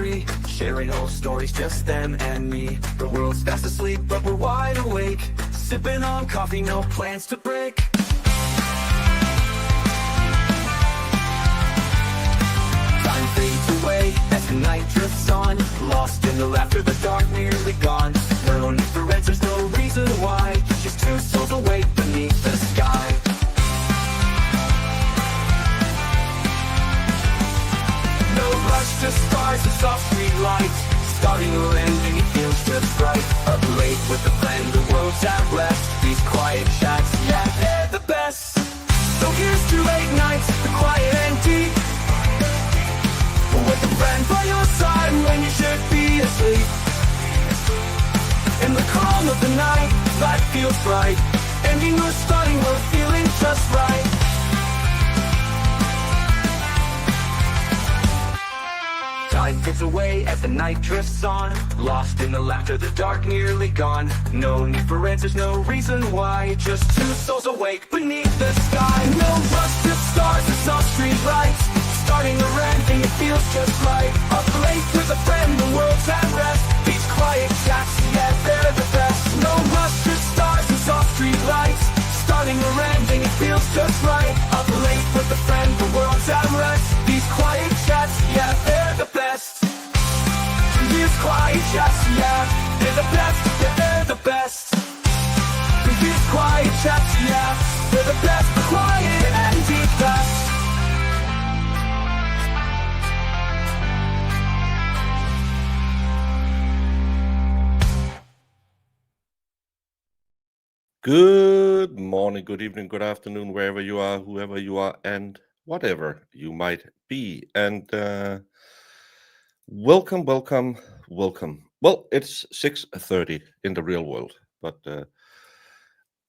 free, sharing old stories, just them and me. The world's fast asleep, but we're wide awake, sipping on coffee, no plans to break. Time fades away as the night drifts on, lost in the laughter, the dark nearly gone. No need for answers, no reason why, just two souls awake beneath the sky. No rush to stars and soft street lights, starting or ending, it feels just right. Up late with a friend, the world's at rest, these quiet chats, yeah, they're the best. So here's to late nights, the quiet and deep, with a friend by your side when you should be asleep. In the calm of the night, life feels bright, ending or starting, we're feeling just right. Time fades away as the night drifts on, lost in the laughter, the dark nearly gone. No need for answers, no reason why, just two souls awake beneath the sky. No rush to stars and soft street lights, starting or ending, it feels just right. Up late with a friend, the world's at rest, these quiet chats, yeah, they're the best. No rush to stars and soft street lights, starting or ending, it feels just right. Up late with a friend, the world's at rest, these quiet chats, yeah, they're the best. These quiet chats, yeah, they're the best, yeah, they're the best. These quiet chats, yeah, they're the best, the quiet and deep best. Good morning, good evening, good afternoon, wherever you are, whoever you are, and whatever you might be. And welcome. Well, it's 6:30 in the real world, but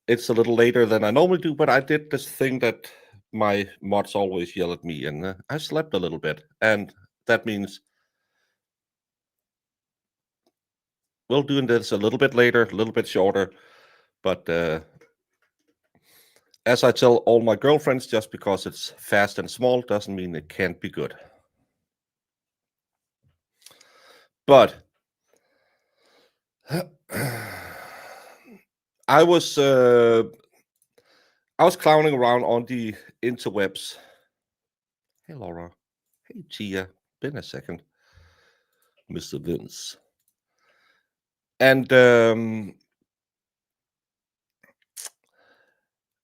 it's a little later than I normally do. But I did this thing that my mods always yell at me, and I slept a little bit, and that means we're doing this a little bit later, a little bit shorter, but as I tell all my girlfriends, just because it's fast and small doesn't mean it can't be good. But I was clowning around on the interwebs. Hey Laura, hey Tia, been a second, Mr. Vince, and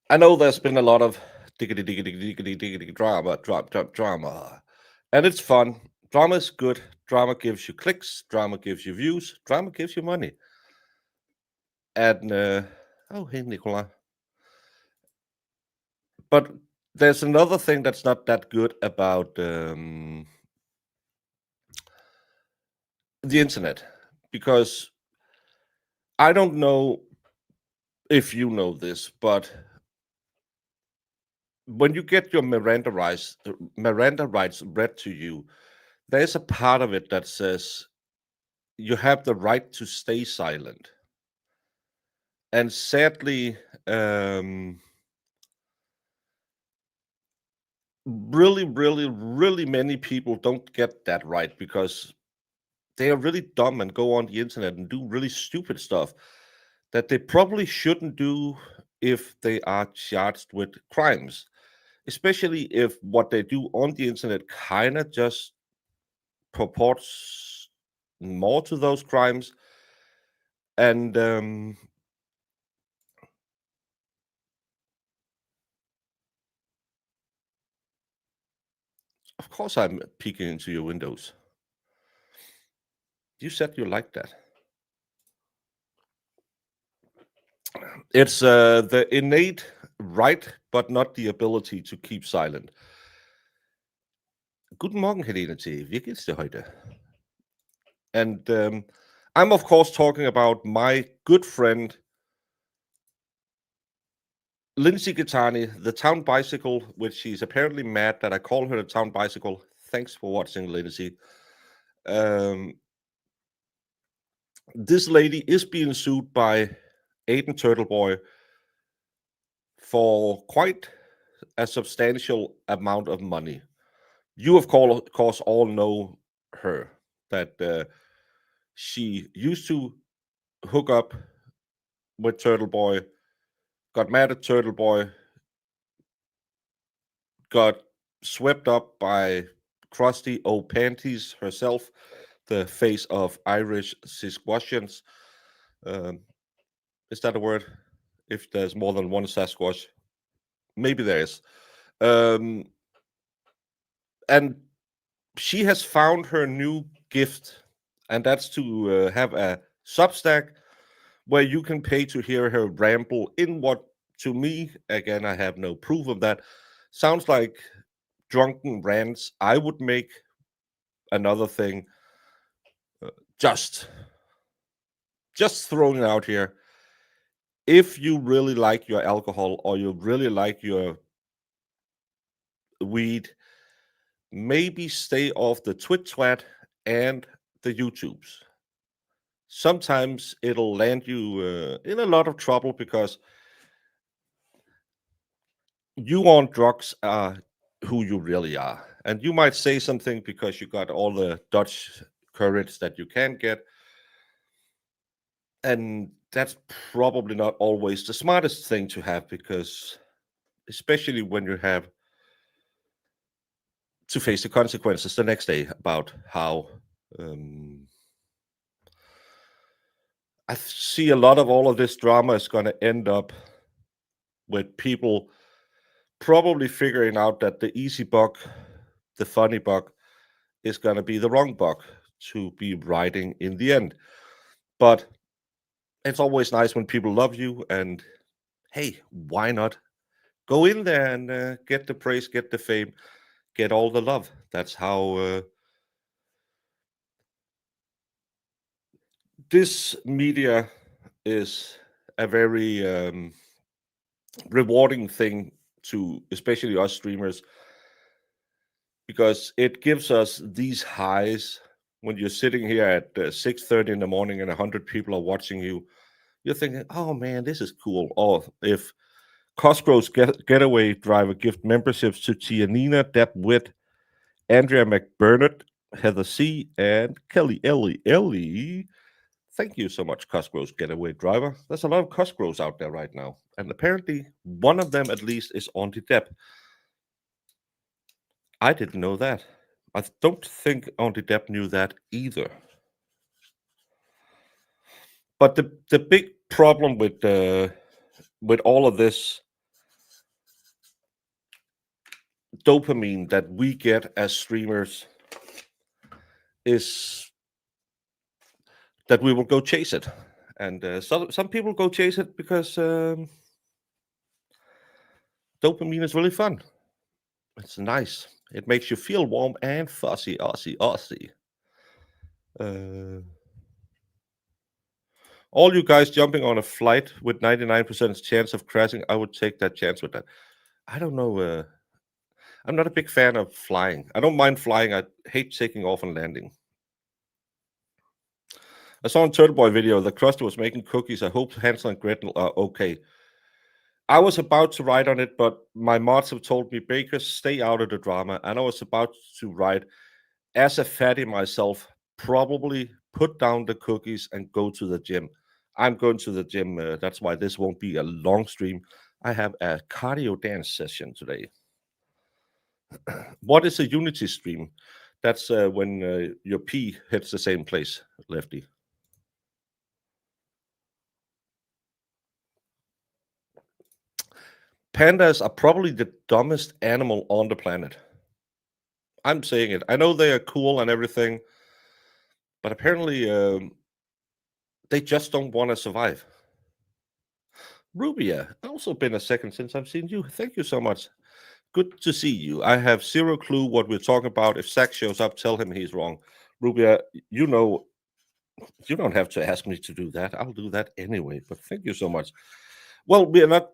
I know there's been a lot of diggity drama, and it's fun. Drama is good. Drama gives you clicks. Drama gives you views. Drama gives you money. And oh, hey Nicola. But there's another thing that's not that good about the internet, because I don't know if you know this, but when you get your Miranda rights read to you, there's a part of it that says you have the right to stay silent. And sadly, really many people don't get that right, because they are really dumb and go on the internet and do really stupid stuff that they probably shouldn't do if they are charged with crimes, especially if what they do on the internet kind of just purports more to those crimes. And of course I'm peeking into your windows. You said you liked that. It's the innate right, but not the ability to keep silent. Guten Morgen, Helene T. Wie geht's dir heute? And I'm, of course, talking about my good friend, Lindsay Gitani, the town bicycle, which she's apparently mad that I call her the town bicycle. Thanks for watching, Lindsay. This lady is being sued by Aiden Turtleboy for quite a substantial amount of money. You, of course, all know her. that she used to hook up with Turtle Boy, got mad at Turtle Boy, got swept up by Krusty O'Panties herself, the face of Irish Sasquatchians. Um, is that a word? If there's more than one Sasquatch, maybe there is. Um, and she has found her new gift, and that's to have a Substack where you can pay to hear her ramble in what, to me, again, I have no proof of that, sounds like drunken rants I would make. Another thing, just throwing it out here. If you really like your alcohol or you really like your weed, maybe stay off the Twit Twat and the YouTubes. Sometimes it'll land you in a lot of trouble because you on drugs are who you really are. And you might say something because you got all the Dutch courage that you can get. And that's probably not always the smartest thing to have, because especially when you have to face the consequences the next day about how I see a lot of all of this drama is going to end up with people probably figuring out that the easy buck, the funny buck, is going to be the wrong buck to be riding in the end. But it's always nice when people love you, and hey, why not go in there and get the praise, get the fame, get all the love. That's how this media is a very rewarding thing to, especially us streamers, because it gives us these highs when you're sitting here at 6:30 in the morning and 100 people are watching you. You're thinking, oh man, this is cool. Or if Cosgrove's Getaway Driver gift memberships to Tianina, Deb Witt, Andrea McBurnett, Heather C., and Kelly Ellie. Thank you so much, Cosgrove's Getaway Driver. There's a lot of Cosgroves out there right now. And apparently, one of them at least is Auntie Deb. I didn't know that. I don't think Auntie Deb knew that either. But the big problem with all of this dopamine that we get as streamers is that we will go chase it. And some people go chase it because dopamine is really fun. It's nice. It makes you feel warm and fuzzy, Aussie. All you guys jumping on a flight with 99% chance of crashing, I would take that chance with that. I don't know. I'm not a big fan of flying. I don't mind flying. I hate taking off and landing. I saw in Turtle Boy video that Krusty was making cookies. I hope Hansel and Gretel are okay. I was about to write on it, but my mods have told me, Baker, stay out of the drama. And I was about to write, as a fatty myself, probably put down the cookies and go to the gym. I'm going to the gym. That's why this won't be a long stream. I have a cardio dance session today. What is a unity stream? That's when your pee hits the same place, Lefty. Pandas are probably the dumbest animal on the planet. I'm saying it. I know they are cool and everything, but apparently they just don't want to survive. Rubia, also been a second since I've seen you. Thank you so much. Good to see you. I have zero clue what we're talking about. If Zach shows up, tell him he's wrong. Rubia, you know, you don't have to ask me to do that. I'll do that anyway. But thank you so much. Well, we're not.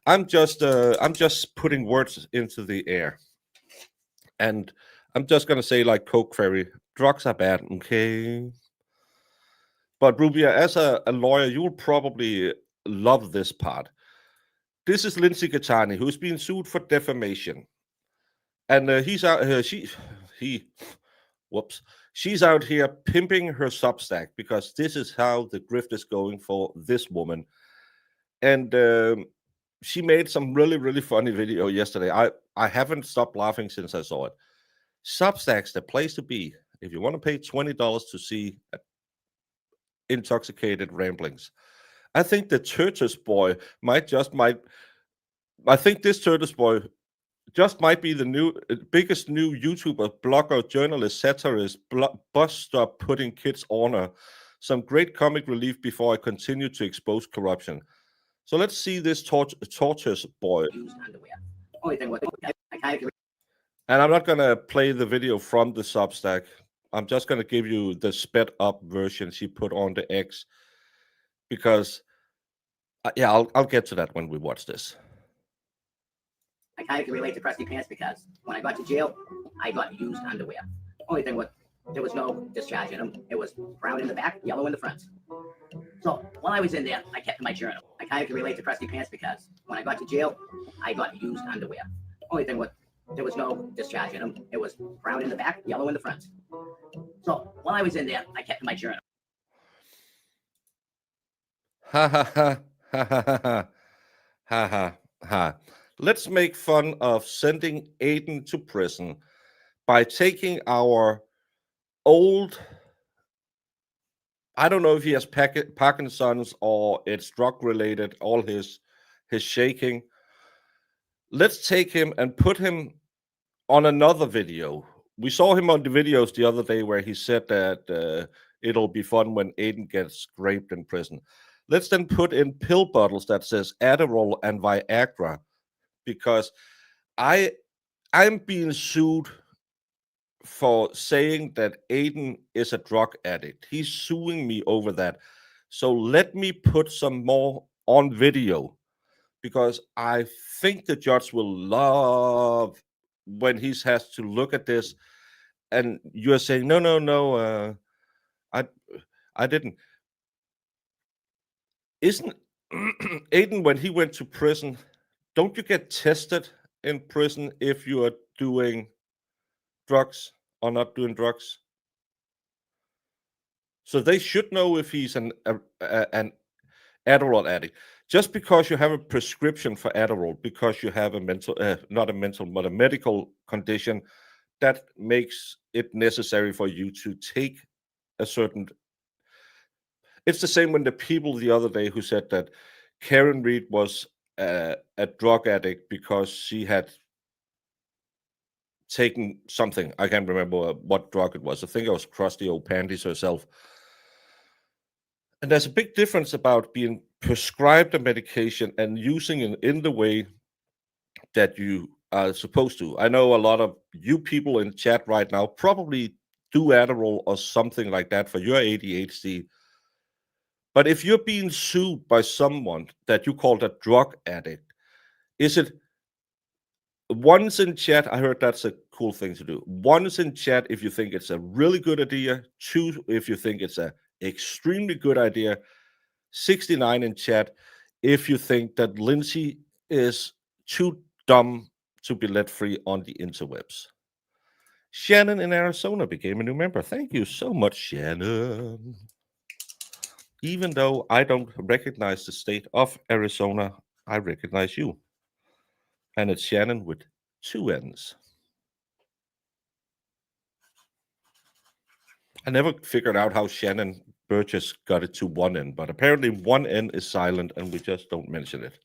I'm just putting words into the air, and I'm just gonna say, like Coke Fairy, drugs are bad, okay? But Rubia, as a lawyer, you'll probably love this part. This is Lindsay Gattani, who's been sued for defamation, and he's out. Whoops, She's out here pimping her Substack because this is how the grift is going for this woman. And she made some really funny video yesterday. I haven't stopped laughing since I saw it. Substack's the place to be if you want to pay $20 to see intoxicated ramblings. I think the Turtus boy might. I think this Turtus boy just might be the biggest new YouTuber, blogger, journalist, satirist, bus stop putting kids honor. Some great comic relief before I continue to expose corruption. So let's see this Tortoise boy. And I'm not going to play the video from the Substack. I'm just going to give you the sped up version she put on the X. Because, yeah, I'll get to that when we watch this. I kind of can relate to crusty pants because when I got to jail, I got used underwear. Only thing was, there was no discharge in them. It was brown in the back, yellow in the front. So while I was in there, I kept my journal. I kind of can relate to crusty pants because when I got to jail, I got used underwear. Only thing was, there was no discharge in them. It was brown in the back, yellow in the front. So while I was in there, I kept my journal. Ha ha ha ha ha ha ha ha ha. Let's make fun of sending Aiden to prison by taking our old, I don't know if he has Parkinson's or it's drug related, all his shaking. Let's take him and put him on another video. We saw him on the videos the other day where he said that it'll be fun when Aiden gets raped in prison. Let's then put in pill bottles that says Adderall and Viagra, because I'm being sued for saying that Aiden is a drug addict. He's suing me over that. So let me put some more on video, because I think the judge will love when he has to look at this and you're saying, no, I didn't. Isn't Aiden, when he went to prison, don't you get tested in prison if you are doing drugs or not doing drugs? So they should know if he's an Adderall addict. Just because you have a prescription for Adderall, because you have a not a mental, but a medical condition, that makes it necessary for you to take a certain. It's the same when the people the other day who said that Karen Reed was a drug addict because she had taken something. I can't remember what drug it was. I think it was crusty old panties herself. And there's a big difference about being prescribed a medication and using it in the way that you are supposed to. I know a lot of you people in chat right now probably do Adderall or something like that for your ADHD. But if you're being sued by someone that you called a drug addict, is it once in chat? I heard that's a cool thing to do. Once in chat if you think it's a really good idea. Two, if you think it's an extremely good idea. 69 in chat if you think that Lindsay is too dumb to be let free on the interwebs. Shannon in Arizona became a new member. Thank you so much, Shannon. Even though I don't recognize the state of Arizona, I recognize you. And it's Shannon with 2 N's. I never figured out how Shannon Burgess got it to 1 N, but apparently 1 N is silent and we just don't mention it.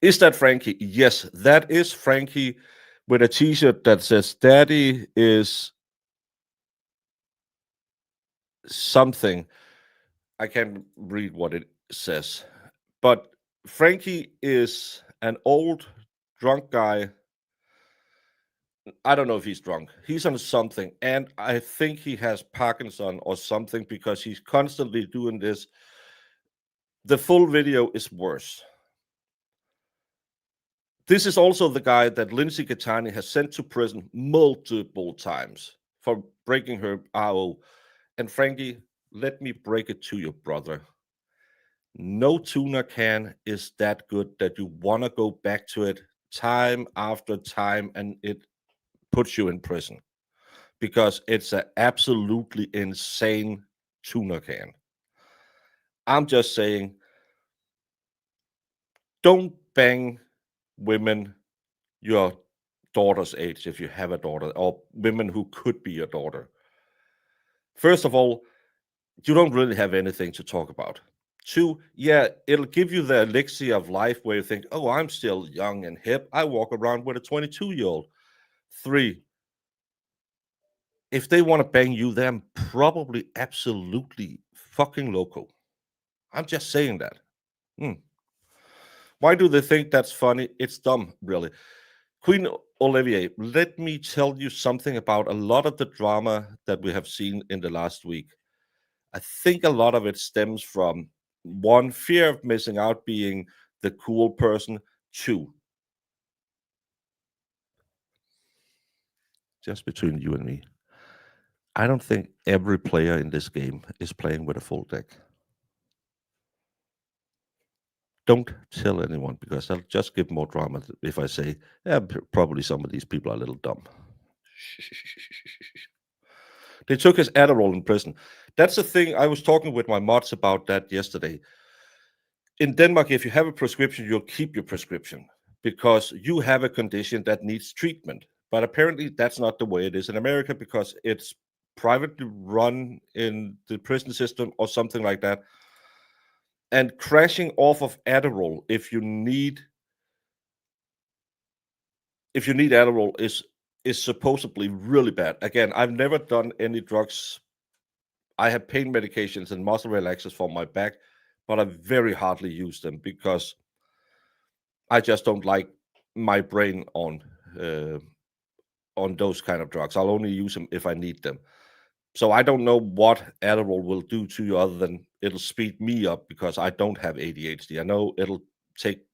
Is that Frankie? Yes, that is Frankie with a t-shirt that says Daddy is something. I can't read what it says. But Frankie is an old drunk guy. I don't know if he's drunk. He's on something. And I think he has Parkinson or something because he's constantly doing this. The full video is worse. This is also the guy that Lindsay Gattani has sent to prison multiple times for breaking her RO. And Frankie, let me break it to you, brother. No tuna can is that good that you want to go back to it time after time and it puts you in prison. because it's an absolutely insane tuna can. I'm just saying, don't bang women your daughter's age if you have a daughter, or women who could be your daughter. First of all, you don't really have anything to talk about. Two, yeah, it'll give you the elixir of life where you think, oh, I'm still young and hip. I walk around with a 22-year-old. Three, if they want to bang you, they're probably absolutely fucking loco. I'm just saying that. Hmm. Why do they think that's funny? It's dumb, really. Queen Olivier, let me tell you something about a lot of the drama that we have seen in the last week. I think a lot of it stems from one, fear of missing out, being the cool person. Two, just between you and me, I don't think every player in this game is playing with a full deck. Don't tell anyone, because I'll just give more drama if I say, yeah, probably some of these people are a little dumb. They took his Adderall in prison. That's the thing. I was talking with my mods about that yesterday. In Denmark, if you have a prescription, you'll keep your prescription because you have a condition that needs treatment. But apparently, that's not the way it is in America, because it's privately run in the prison system or something like that. And crashing off of Adderall, if you need Adderall, is supposedly really bad. Again, I've never done any drugs. I have pain medications and muscle relaxers for my back, but I very hardly use them because I just don't like my brain on those kind of drugs. I'll only use them if I need them. So I don't know what Adderall will do to you other than it'll speed me up because I don't have ADHD. I know it'll take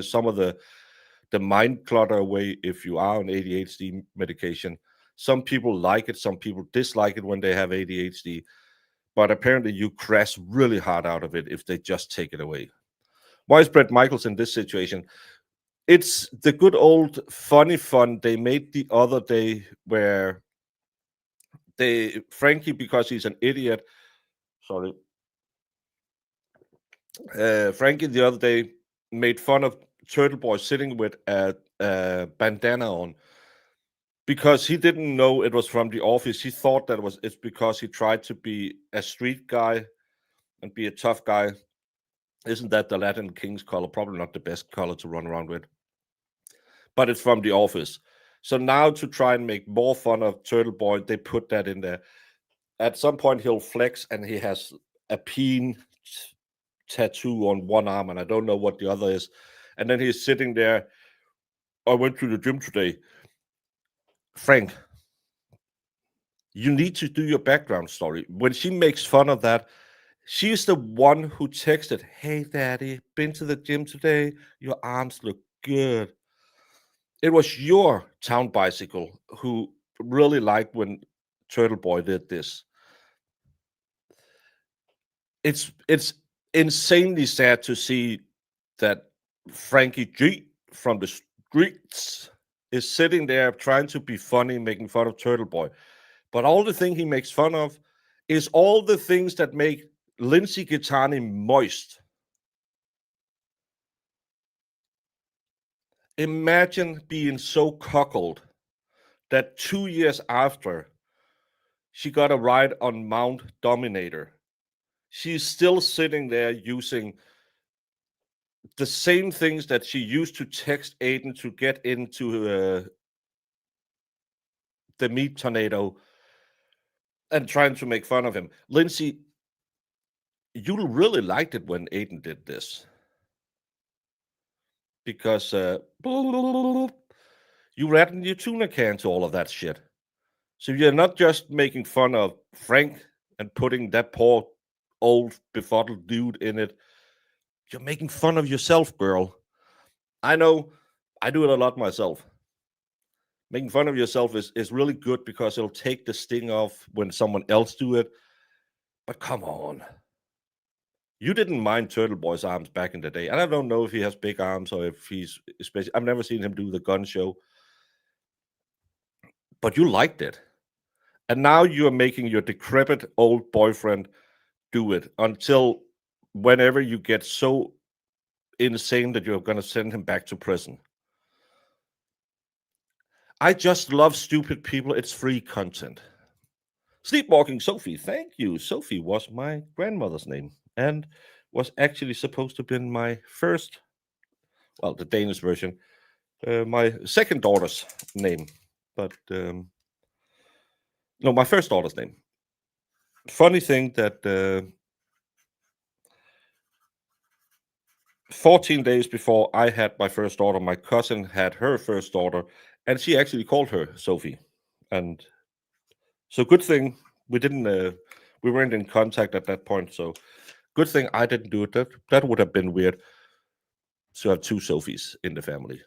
some of the mind clutter away if you are on ADHD medication. Some people like it, some people dislike it when they have ADHD, but apparently you crash really hard out of it if they just take it away. Why is Brett Michaels in this situation? It's the good old funny fun they made the other day where Frankie, because he's an idiot, sorry, Frankie the other day made fun of Turtle Boy sitting with a bandana on because he didn't know it was from The Office. He thought that it's because he tried to be a street guy and be a tough guy. Isn't that the Latin King's color? Probably not the best color to run around with, but it's from The Office. So now to try and make more fun of Turtle Boy, they put that in there. At some point, he'll flex and he has a peen tattoo on one arm, and I don't know what the other is. And then he's sitting there. I went to the gym today. Frank, you need to do your background story. When she makes fun of that, she's the one who texted, "Hey, Daddy, been to the gym today? Your arms look good." It was your town bicycle who really liked when Turtle Boy did this. It's insanely sad to see that Frankie G from the streets is sitting there trying to be funny, making fun of Turtle Boy. But all the thing he makes fun of is all the things that make Lindsay Gitani moist. Imagine being so cuckolded that 2 years after she got a ride on Mount Dominator, she's still sitting there using the same things that she used to text Aiden to get into the meat tornado and trying to make fun of him. Lindsay, you really liked it when Aiden did this because you ran in your tuna can to all of that shit. So you're not just making fun of Frank and putting that poor old befuddled dude in it. You're making fun of yourself, girl. I know I do it a lot myself. Making fun of yourself is really good because it'll take the sting off when someone else do it. But come on. You didn't mind Turtle Boy's arms back in the day. And I don't know if he has big arms or if he's especially. I've never seen him do the gun show. but you liked it. And now you are making your decrepit old boyfriend do it until whenever you get so insane that you're going to send him back to prison. I just love stupid people. It's free content. Sleepwalking Sophie, thank you. Sophie was my grandmother's name and was actually supposed to be my first, well, the Danish version, my second daughter's name. But no, my first daughter's name. Funny thing that 14 days before I had my first daughter, my cousin had her first daughter, and she actually called her Sophie. And so good thing we didn't, we weren't in contact at that point. So good thing I didn't do it. That would have been weird to have two Sophies in the family.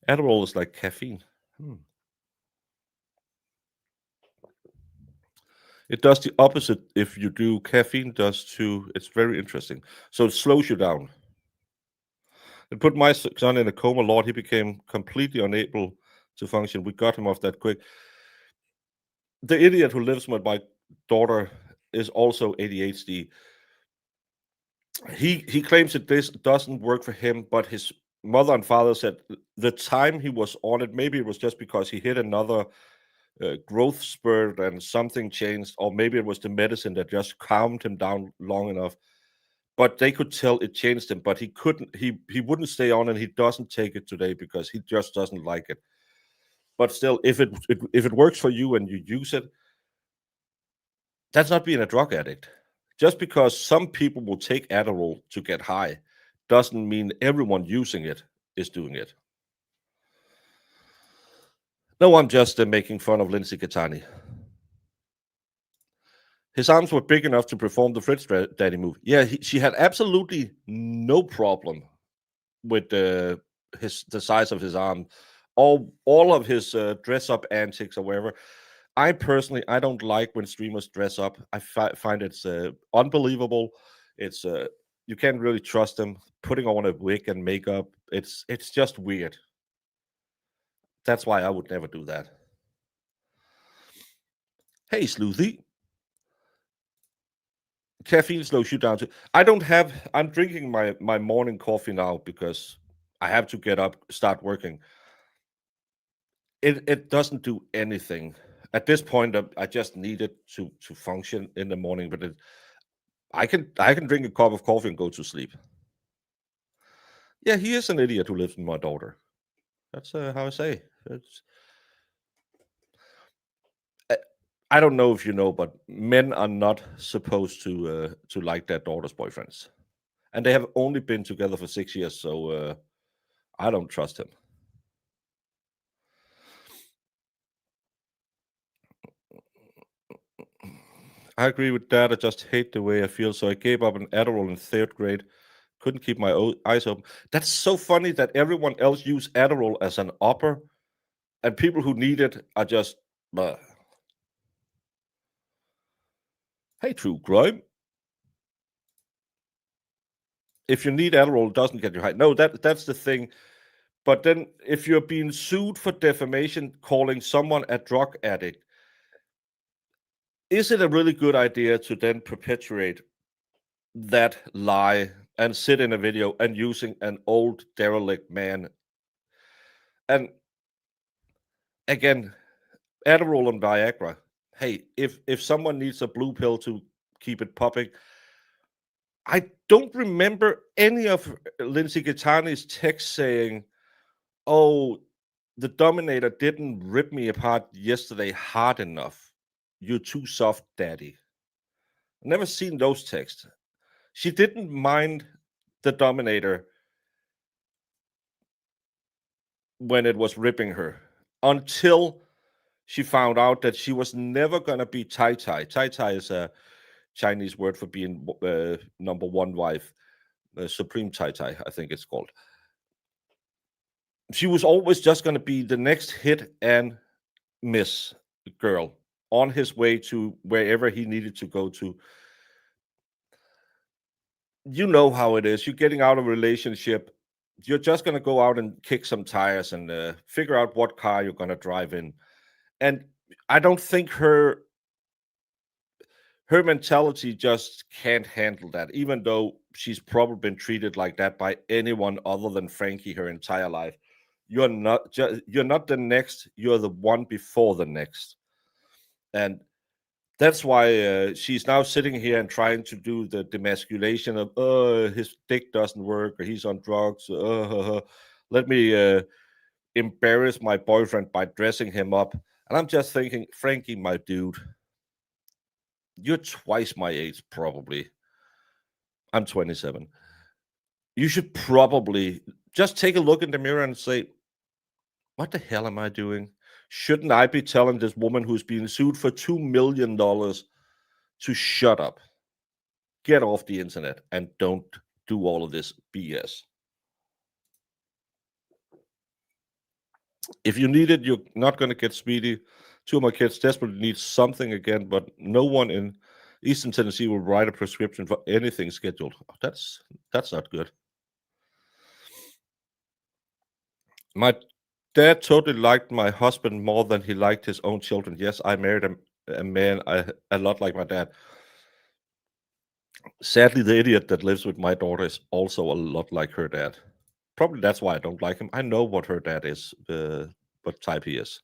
Adderall is like caffeine. It does the opposite if you do. Caffeine does too. It's very interesting. So it slows you down. It put my son in a coma. Lord, he became completely unable to function. We got him off that quick. The idiot who lives with my daughter is also ADHD. He claims that this doesn't work for him, but his mother and father said the time he was on it, maybe it was just because he hit another growth spurt and something changed, or maybe it was the medicine that just calmed him down long enough. But they could tell it changed him, but he couldn't. He wouldn't stay on, and he doesn't take it today because he just doesn't like it. But still, if it works for you and you use it, that's not being a drug addict. Just because some people will take Adderall to get high doesn't mean everyone using it is doing it. No, I'm just making fun of Lindsay Catani. His arms were big enough to perform the Fritz Daddy move. Yeah, she had absolutely no problem with the size of his arm, all of his dress up antics or whatever. I personally, I don't like when streamers dress up. I find it's unbelievable. It's you can't really trust them putting on a wig and makeup. It's just weird. That's why I would never do that. Hey, Sleuthy. Caffeine slows you down too. I'm drinking my morning coffee now because I have to get up, start working. It doesn't do anything. At this point, I just need it to function in the morning, but I can drink a cup of coffee and go to sleep. Yeah, he is an idiot who lives with my daughter. That's how I say. I don't know if you know, but men are not supposed to like their daughter's boyfriends, and they have only been together for 6 years, so I don't trust him. I agree with that. I just hate the way I feel, so I gave up an Adderall in 3rd grade. Couldn't keep my eyes open. That's so funny that everyone else use Adderall as an upper, and people who need it are just. Hey, True Crime. If you need Adderall, it doesn't get you high. No, that's the thing. But then, if you're being sued for defamation, calling someone a drug addict, is it a really good idea to then perpetuate that lie and sit in a video and using an old derelict man? And again, Adderall and Viagra. Hey, if someone needs a blue pill to keep it popping, I don't remember any of Lindsay Catani's text saying, "Oh, the Dominator didn't rip me apart yesterday hard enough. You're too soft, Daddy." Never seen those texts. She didn't mind the Dominator when it was ripping her until she found out that she was never gonna be Tai Tai. Tai Tai is a Chinese word for being number one wife, Supreme Tai Tai, I think it's called. She was always just going to be the next hit and miss girl on his way to wherever he needed to go to. You know how it is. You're getting out of a relationship. you're just going to go out and kick some tires and figure out what car you're going to drive in. And I don't think her mentality just can't handle that, even though she's probably been treated like that by anyone other than Frankie her entire life. You're not the next, you're the one before the next. And that's why she's now sitting here and trying to do the demasculation of, his dick doesn't work or he's on drugs. Let me embarrass my boyfriend by dressing him up. And I'm just thinking, Frankie, my dude, you're twice my age, probably. I'm 27. You should probably just take a look in the mirror and say, what the hell am I doing? Shouldn't I be telling this woman who's being sued for $2 million to shut up? Get off the internet and don't do all of this BS. If you need it, you're not going to get speedy. Two of my kids desperately need something again, but no one in Eastern Tennessee will write a prescription for anything scheduled. That's not good. My dad totally liked my husband more than he liked his own children. Yes, I married a man a lot like my dad. Sadly, the idiot that lives with my daughter is also a lot like her dad. Probably that's why I don't like him. I know what her dad is, what type he is.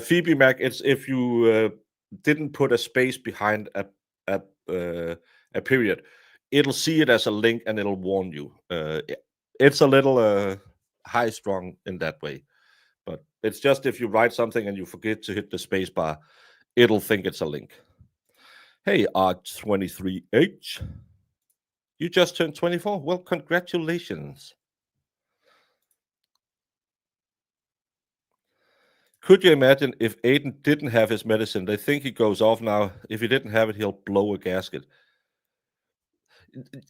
Phoebe Mac, it's if you didn't put a space behind a period, it'll see it as a link and it'll warn you. It's a little high strung in that way, but it's just if you write something and you forget to hit the space bar, it'll think it's a link. Hey, R23H, you just turned 24. Well, congratulations. Could you imagine if Aiden didn't have his medicine? They think he goes off now. If he didn't have it, he'll blow a gasket.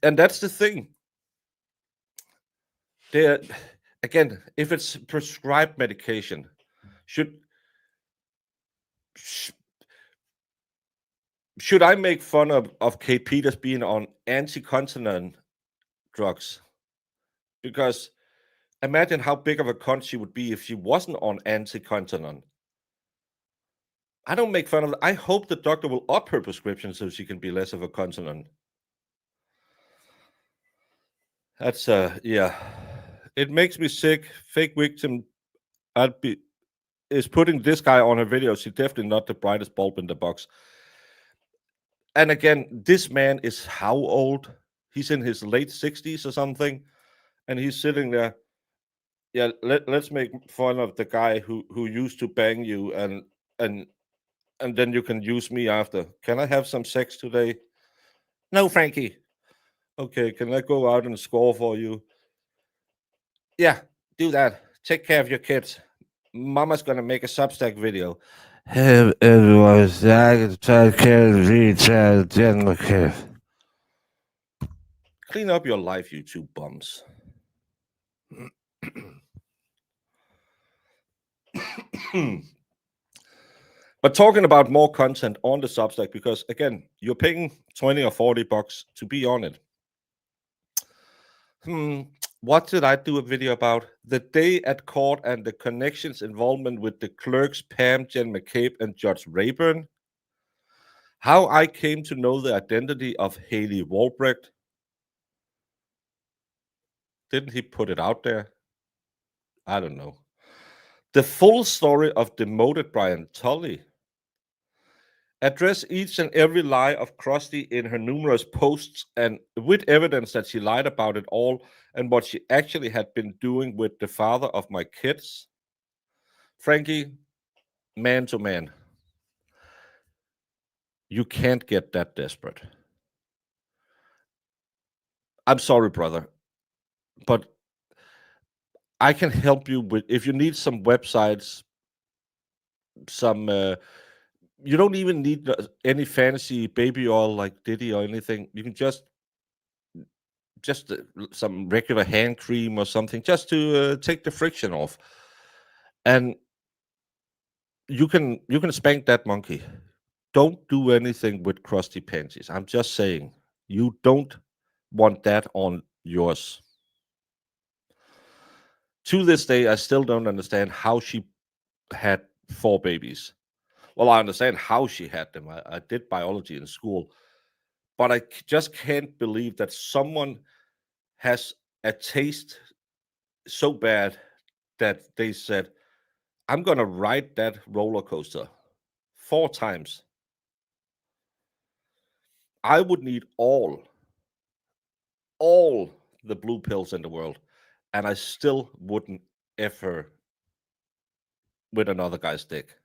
And that's the thing. There, again, if it's prescribed medication, should I make fun of Kate Peters being on anti-continent drugs? Because imagine how big of a cunt she would be if she wasn't on anti-continent. I don't make fun of it. I hope the doctor will up her prescription so she can be less of a continent. That's yeah. It makes me sick. Fake victim is putting this guy on her videos. He's definitely not the brightest bulb in the box. And again, this man is how old? He's in his late 60s or something, and he's sitting there. Yeah, let's make fun of the guy who used to bang you, and then you can use me after. Can I have some sex today? No, Frankie. Okay, can I go out and score for you? Yeah, do that. Take care of your kids. Mama's gonna make a Substack video. Hey everyone, I can take care of the general care. Clean up your life, you two bums. But talking about more content on the Substack, because again, you're paying 20 or 40 bucks to be on it. What did I do a video about? The day at court and the connections involvement with the clerks Pam, Jen McCabe, and Judge Rayburn. How I came to know the identity of Haley Walbrecht. Didn't he put it out there? I don't know. The full story of demoted Brian Tully. Address each and every lie of Krusty in her numerous posts and with evidence that she lied about it all and what she actually had been doing with the father of my kids. Frankie, man to man, you can't get that desperate. I'm sorry, brother, but I can help you with, if you need some websites, some you don't even need any fancy baby oil like Diddy or anything. You can just some regular hand cream or something, just to take the friction off, and you can spank that monkey. Don't do anything with crusty panties. I'm just saying, you don't want that on yours. To this day, I still don't understand how she had 4 babies. Well, I understand how she had them. I did biology in school, but I just can't believe that someone has a taste so bad that they said, I'm going to ride that roller coaster 4 times. I would need all the blue pills in the world, and I still wouldn't ever with another guy's dick.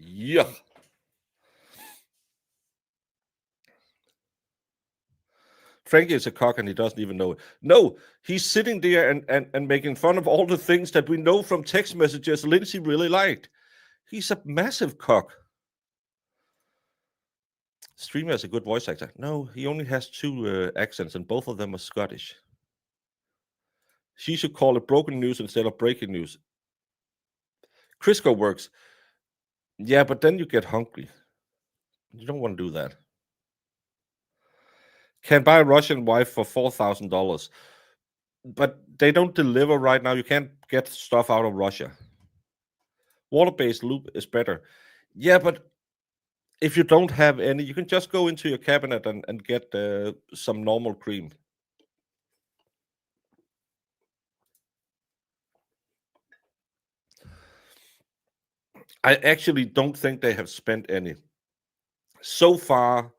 Yuck. Frankie is a cock and he doesn't even know it. No, he's sitting there and making fun of all the things that we know from text messages Lindsay really liked. He's a massive cock. Streamer has a good voice actor. No, he only has 2 accents, and both of them are Scottish. She should call it broken news instead of breaking news. Crisco works. Yeah, but then you get hungry. You don't want to do that. Can buy a Russian wife for $4,000, but they don't deliver right now. You can't get stuff out of Russia. Water-based loop is better. Yeah, but if you don't have any, you can just go into your cabinet and get some normal cream. I actually don't think they have spent any so far,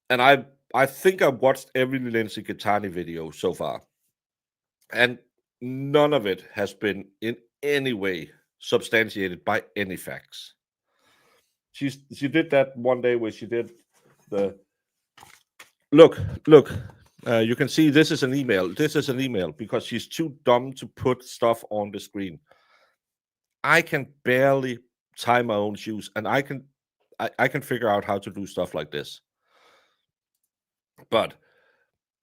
and I think I've watched every Lindsay Gitani video so far, and none of it has been in any way substantiated by any facts. She did that one day where she did the look. You can see this is an email. This is an email because she's too dumb to put stuff on the screen. I can barely tie my own shoes, and I can figure out how to do stuff like this. But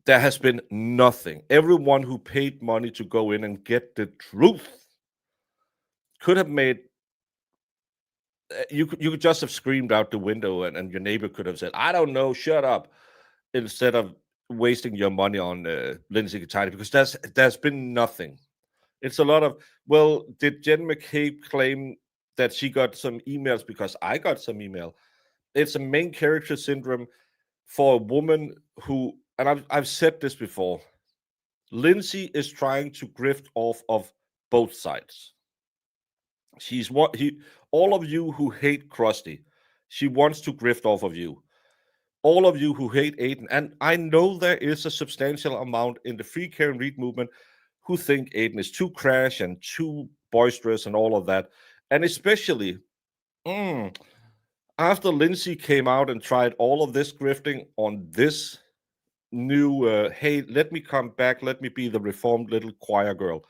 there has been nothing. Everyone who paid money to go in and get the truth could have made. You could just have screamed out the window, and your neighbor could have said, "I don't know, shut up," instead of wasting your money on Lindsay Gitani, because there's been nothing. It's a lot of, well, did Jen McCabe claim that she got some emails because I got some email? It's a main character syndrome for a woman who, and I've said this before, Lindsay is trying to grift off of both sides. She's what he all of you who hate Krusty, she wants to grift off of you. All of you who hate Aiden, and I know there is a substantial amount in the free care and read movement who think Aiden is too crash and too boisterous and all of that. And especially after Lindsay came out and tried all of this grifting on this new, hey, let me come back, let me be the reformed little choir girl.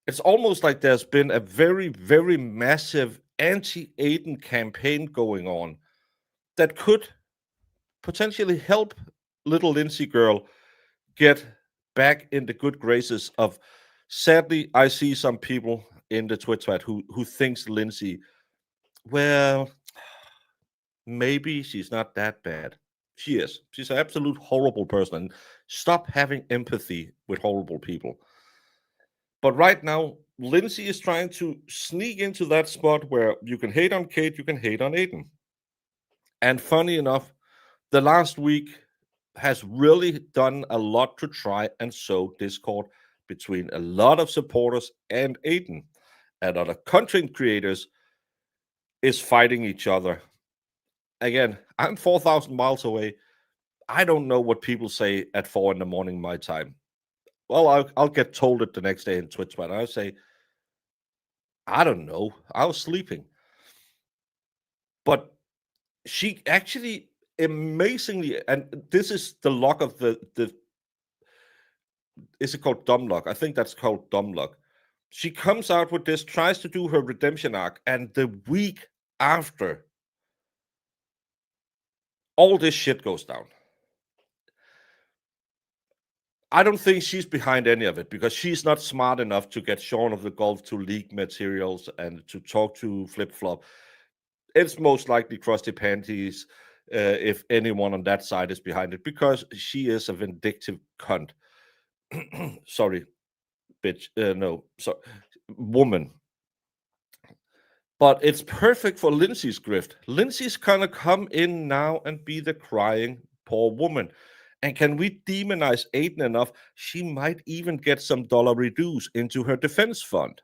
It's almost like there's been a very, very massive anti-Aiden campaign going on that could potentially help little Lindsay girl get back in the good graces of. Sadly, I see some people in the Twitch chat who thinks Lindsay, well, maybe she's not that bad. She is. She's an absolute horrible person. Stop having empathy with horrible people. But right now, Lindsay is trying to sneak into that spot where you can hate on Kate, you can hate on Aiden. And funny enough, the last week has really done a lot to try and sow discord between a lot of supporters and Aiden. And other content creators is fighting each other. Again, I'm 4,000 miles away. I don't know what people say at 4 in the morning my time. Well, I'll get told it the next day in Twitch, but I say, I don't know. I was sleeping. But she actually amazingly, and this is the luck of the is it called dumb luck? I think that's called dumb luck. She comes out with this, tries to do her redemption arc, and the week after, all this shit goes down. I don't think she's behind any of it because she's not smart enough to get Shaun of the Gulf to leak materials and to talk to Flip Flop. It's most likely Krusty Panties, if anyone on that side is behind it, because she is a vindictive cunt. Sorry. bitch. No, sorry, woman. But it's perfect for Lindsay's grift. Lindsay's gonna come in now and be the crying poor woman. And can we demonize Aiden enough? She might even get some dollar reduce into her defense fund.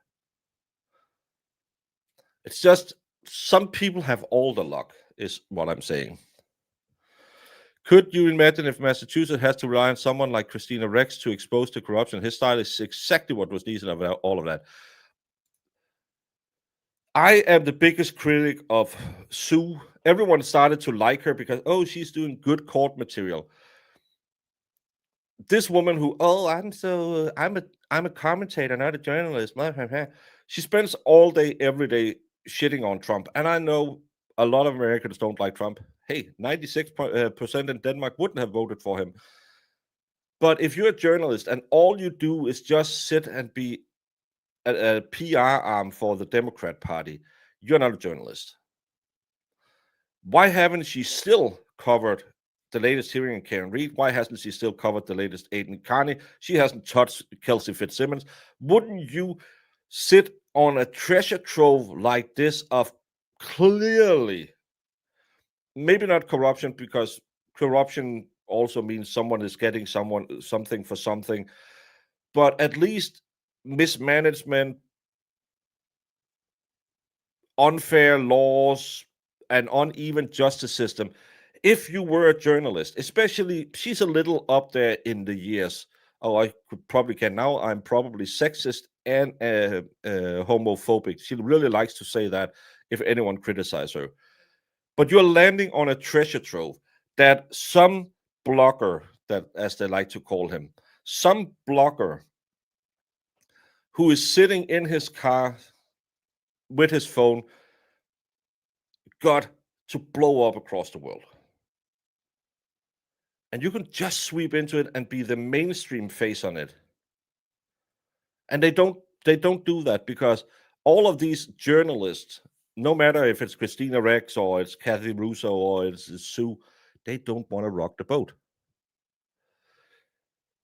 It's just some people have all the luck, is what I'm saying. Could you imagine if Massachusetts has to rely on someone like Christina Rex to expose the corruption? His style is exactly what was needed about all of that. I am the biggest critic of Sue. Everyone started to like her because, oh, she's doing good court material. This woman who, oh, I'm a commentator, not a journalist. She spends all day, every day shitting on Trump. And I know a lot of Americans don't like Trump. Hey, 96% in Denmark wouldn't have voted for him. But if you're a journalist and all you do is just sit and be a PR arm for the Democrat Party, you're not a journalist. Why haven't she still covered the latest hearing in Karen Reid? Why hasn't she still covered the latest Aiden Carney? She hasn't touched Kelsey Fitzsimmons. Wouldn't you sit on a treasure trove like this of clearly, maybe not corruption, because corruption also means someone is getting something for something, but at least mismanagement, unfair laws, an uneven justice system. If you were a journalist, especially, she's a little up there in the years. Oh, I could probably can now. I'm probably sexist and homophobic. She really likes to say that if anyone criticizes her. But you're landing on a treasure trove that some blogger, that as they like to call him, some blogger who is sitting in his car with his phone got to blow up across the world. And you can just sweep into it and be the mainstream face on it. And they don't do that because all of these journalists, no matter if it's Christina Rex or it's Kathy Russo or it's Sue, they don't want to rock the boat.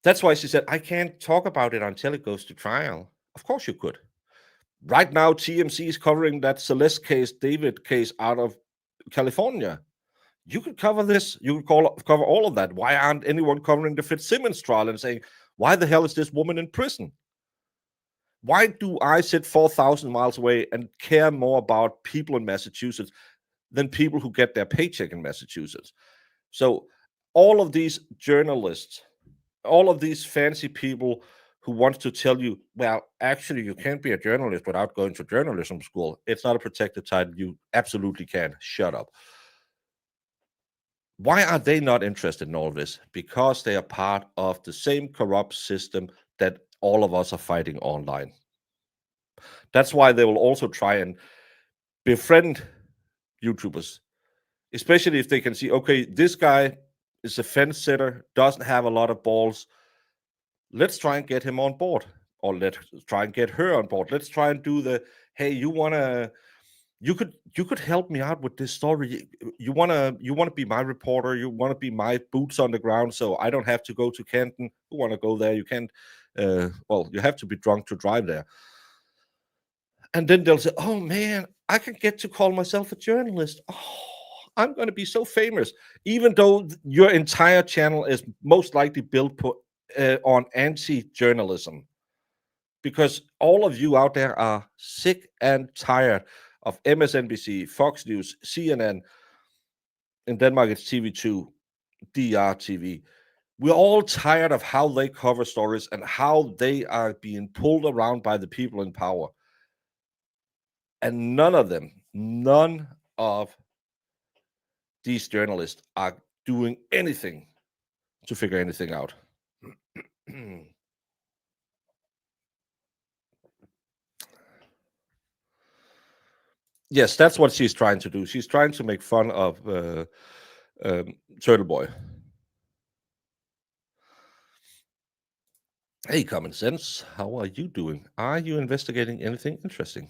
That's why she said, I can't talk about it until it goes to trial. Of course you could. Right now, TMC is covering that Celeste case, David case out of California. You could cover this. You could cover all of that. Why aren't anyone covering the Fitzsimmons trial and saying, why the hell is this woman in prison? Why do I sit 4,000 miles away and care more about people in Massachusetts than people who get their paycheck in Massachusetts? So all of these journalists, all of these fancy people who want to tell you, well, actually, you can't be a journalist without going to journalism school. It's not a protected title. You absolutely can. Shut up. Why are they not interested in all this? Because they are part of the same corrupt system that all of us are fighting online. That's why they will also try and befriend YouTubers, especially if they can see, okay, this guy is a fence sitter, doesn't have a lot of balls. Let's try and get him on board, or let's try and get her on board. Let's try and do the, hey, you could help me out with this story. You wanna be my reporter. You want to be my boots on the ground, so I don't have to go to Canton. You want to go there? You can't. Well, you have to be drunk to drive there. And then they'll say, "Oh man, I can get to call myself a journalist. Oh, I'm going to be so famous." Even though your entire channel is most likely built on anti-journalism, because all of you out there are sick and tired of MSNBC, Fox News, CNN. In Denmark, it's TV2, DRTV. We're all tired of how they cover stories and how they are being pulled around by the people in power. And none of these journalists are doing anything to figure anything out. Yes, that's what she's trying to do. She's trying to make fun of Turtle Boy. Hey, Common Sense, how are you doing? Are you investigating anything interesting?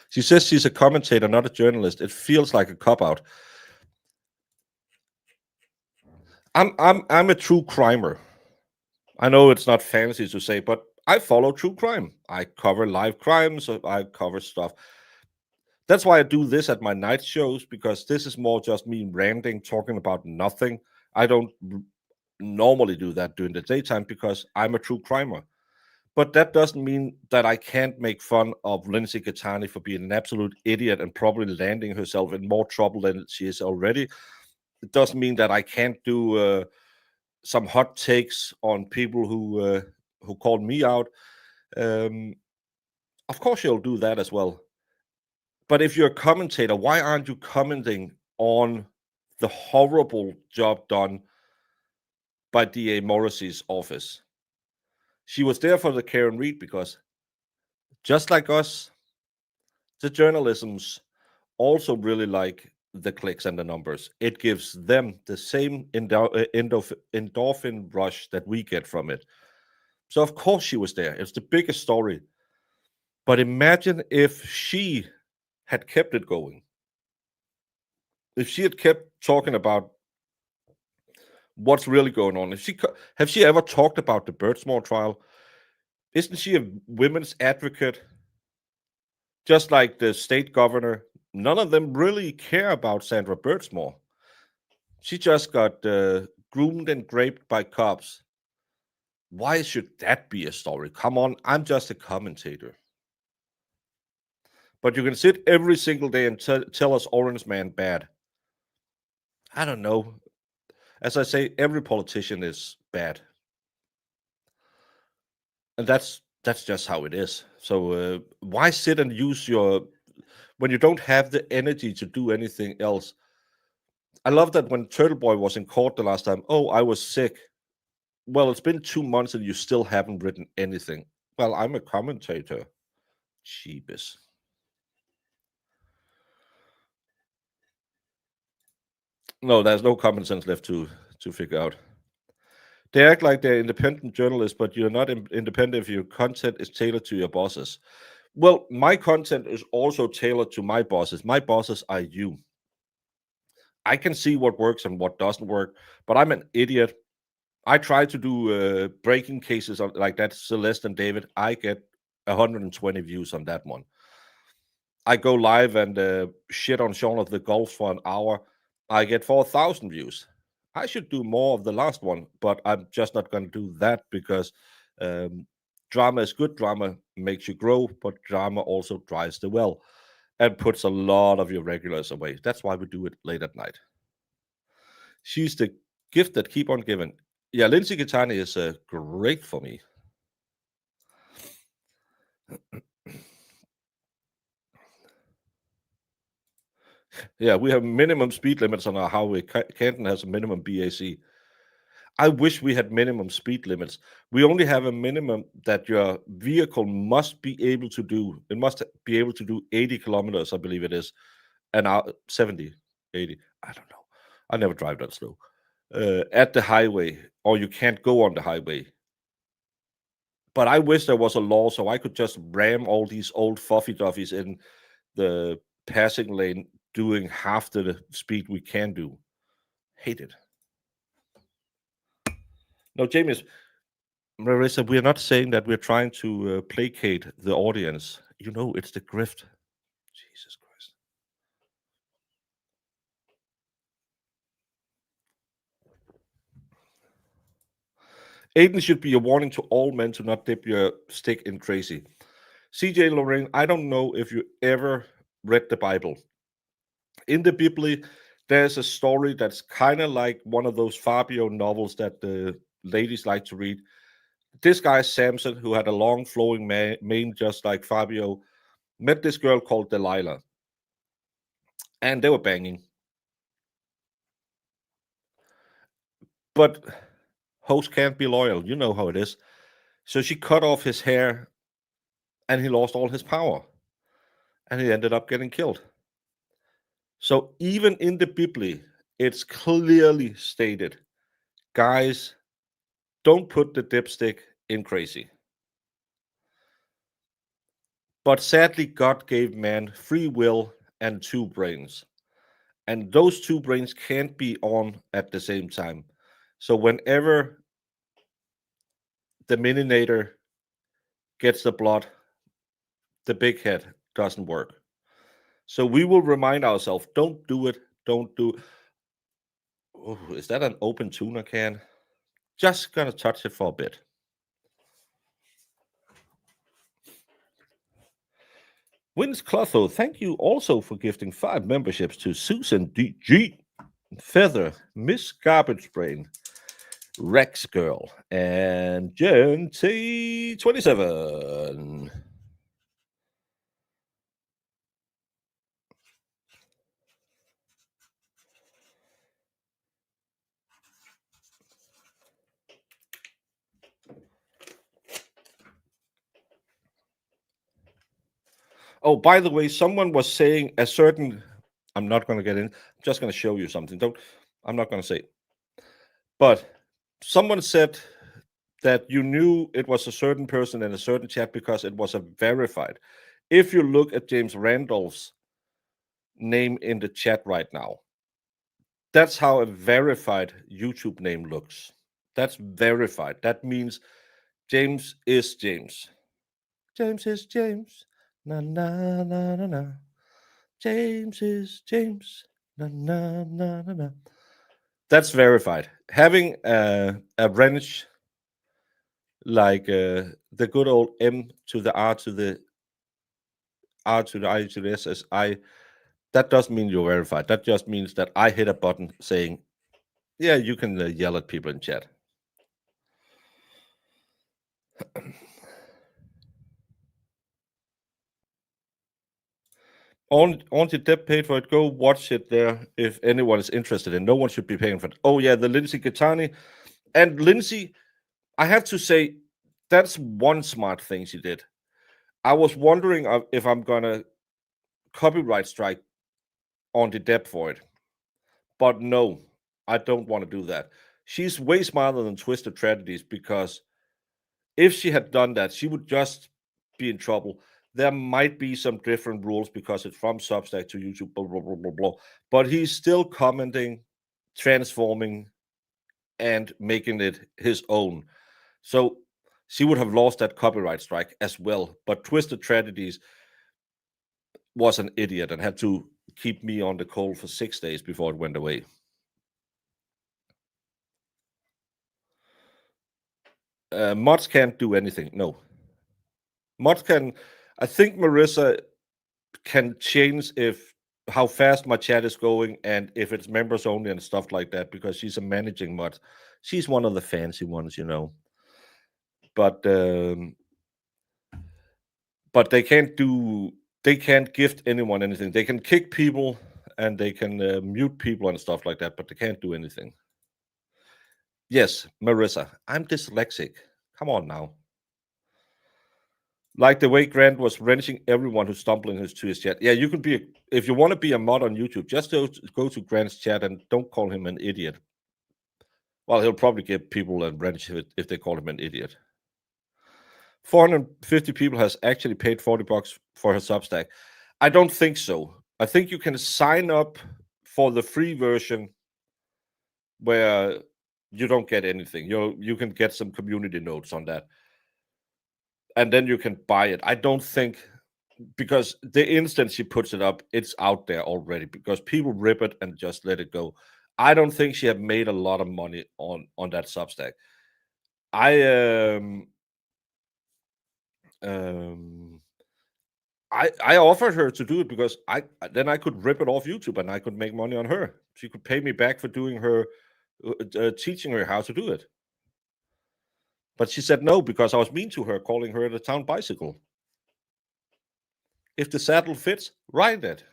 She says she's a commentator, not a journalist. It feels like a cop-out. I'm a true crimer. I know it's not fancy to say, but I follow true crime. I cover live crimes. I cover stuff. That's why I do this at my night shows, because this is more just me ranting, talking about nothing. I don't normally do that during the daytime because I'm a true crimer. But that doesn't mean that I can't make fun of Lindsay Catani for being an absolute idiot and probably landing herself in more trouble than she is already. It doesn't mean that I can't do some hot takes on people who called me out. Um, of course, you'll do that as well. But if you're a commentator, why aren't you commenting on the horrible job done by DA Morrissey's office? She was there for the Karen Reed because, just like us, the journalisms also really like the clicks and the numbers. It gives them the same endorphin rush that we get from it. So, of course, she was there. It's the biggest story. But imagine if she had kept it going. If she had kept talking about what's really going on. If she have she ever talked about the Birdsmore trial? Isn't she a women's advocate? Just like the state governor, none of them really care about Sandra Birdsmore. She just got groomed and raped by cops. Why should that be a story? Come on, I'm just a commentator. But you can sit every single day and tell us Orange Man bad. I don't know. As I say, every politician is bad. And that's just how it is. So why sit and use your when you don't have the energy to do anything else? I love that when Turtle Boy was in court the last time. Oh, I was sick. Well, it's been 2 months and you still haven't written anything. Well, I'm a commentator. Jeebus. No, there's no common sense left to figure out. They act like they're independent journalists, but you're not independent if your content is tailored to your bosses. Well, my content is also tailored to my bosses. My bosses are you. I can see what works and what doesn't work, but I'm an idiot. I try to do breaking cases like that, Celeste and David. I get 120 views on that one. I go live and shit on Shaun of the Gulf for an hour. I get 4,000 views. I should do more of the last one, but I'm just not going to do that because drama is good. Drama makes you grow, but drama also drives the well and puts a lot of your regulars away. That's why we do it late at night. She's the gift that keep on giving. Yeah, Lindsay Catani is great for me. Yeah, we have minimum speed limits on our highway. Canton has a minimum BAC. I wish we had minimum speed limits. We only have a minimum that your vehicle must be able to do. It must be able to do 80 kilometers, I believe it is, an hour, 70, 80. I don't know. I never drive that slow. At the highway, or you can't go on the highway. But I wish there was a law so I could just ram all these old Fuffy Duffies in the passing lane doing half the speed we can do. Hate it. No, James, Marissa, we're not saying that we're trying to placate the audience. You know, it's the grift. Jesus Christ. Aiden should be a warning to all men to not dip your stick in crazy. CJ Lorraine, I don't know if you ever read the Bible. In the Bible, there's a story that's kind of like one of those Fabio novels that the ladies like to read. This guy, Samson, who had a long flowing mane just like Fabio, met this girl called Delilah. And they were banging. But host can't be loyal. You know how it is. So she cut off his hair and he lost all his power. And he ended up getting killed. So even in the Bible, it's clearly stated, guys, don't put the dipstick in crazy. But sadly, God gave man free will and two brains. And those two brains can't be on at the same time. So whenever the mininator gets the blood, the big head doesn't work. So we will remind ourselves, don't do it, don't do. Oh, is that an open tuna can? Just gonna touch it for a bit. Vince Clotho, thank you also for gifting 5 memberships to Susan DG, Feather, Miss Garbage Brain, Rex Girl, and Jen T27. Oh, by the way, someone was saying a certain. I'm not going to get in. I'm just going to show you something. Don't. I'm not going to say. But someone said that you knew it was a certain person in a certain chat because it was a verified. If you look at James Randolph's name in the chat right now, that's how a verified YouTube name looks. That's verified. That means James is James. James is James. Na na na na na. James is James. Na na na na na. That's verified. Having a wrench like the good old M to the R to the R to the I to the S as I, that doesn't mean you're verified. That just means that I hit a button saying, yeah, you can yell at people in chat. Auntie Deb paid for it. Go watch it there if anyone is interested. And no one should be paying for it. Oh yeah, the Lindsay Gattani. And Lindsay, I have to say, that's one smart thing she did. I was wondering if I'm gonna copyright strike Auntie Deb for it, but no, I don't want to do that. She's way smarter than Twisted Tragedies because if she had done that, she would just be in trouble. There might be some different rules because it's from Substack to YouTube, blah, blah, blah, blah, blah. But he's still commenting, transforming, and making it his own. So she would have lost that copyright strike as well. But Twisted Tragedies was an idiot and had to keep me on the cold for 6 days before it went away. Mods can't do anything. No. Mods can. I think Marissa can change if how fast my chat is going and if it's members only and stuff like that because she's a managing mod. She's one of the fancy ones, you know. But they can't do. They can't gift anyone anything. They can kick people and they can mute people and stuff like that, but they can't do anything. Yes, Marissa, I'm dyslexic. Come on now. Like the way Grant was wrenching everyone who's stumbling to his chat. Yeah, you could be, if you want to be a mod on YouTube, just go to Grant's chat and don't call him an idiot. Well, he'll probably give people a wrench if they call him an idiot. 450 people has actually paid $40 for her Substack. I don't think so. I think you can sign up for the free version where you don't get anything. You can get some community notes on that. And then you can buy it. I don't think, because the instant she puts it up, it's out there already because people rip it and just let it go. I don't think she had made a lot of money on that Substack. I offered her to do it because then I could rip it off YouTube and I could make money on her. She could pay me back for doing her teaching her how to do it. But she said no because I was mean to her, calling her the town bicycle. If the saddle fits, ride it.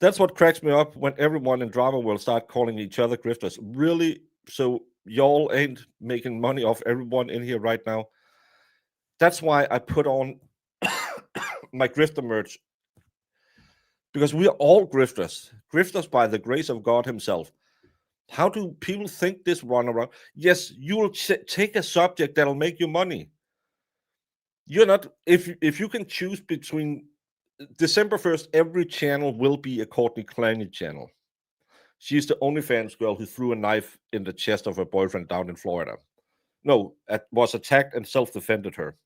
That's what cracks me up when everyone in drama will start calling each other grifters. Really? So y'all ain't making money off everyone in here right now? That's why I put on my grifter merch. Because we are all grifters. Grifters by the grace of God himself. How do people think this run around? Yes, you will take a subject that'll make you money. You're not, if you can choose between December 1st, every channel will be a Courtney Clancy channel. She's the OnlyFans girl who threw a knife in the chest of her boyfriend down in Florida. No, was attacked and self-defended her.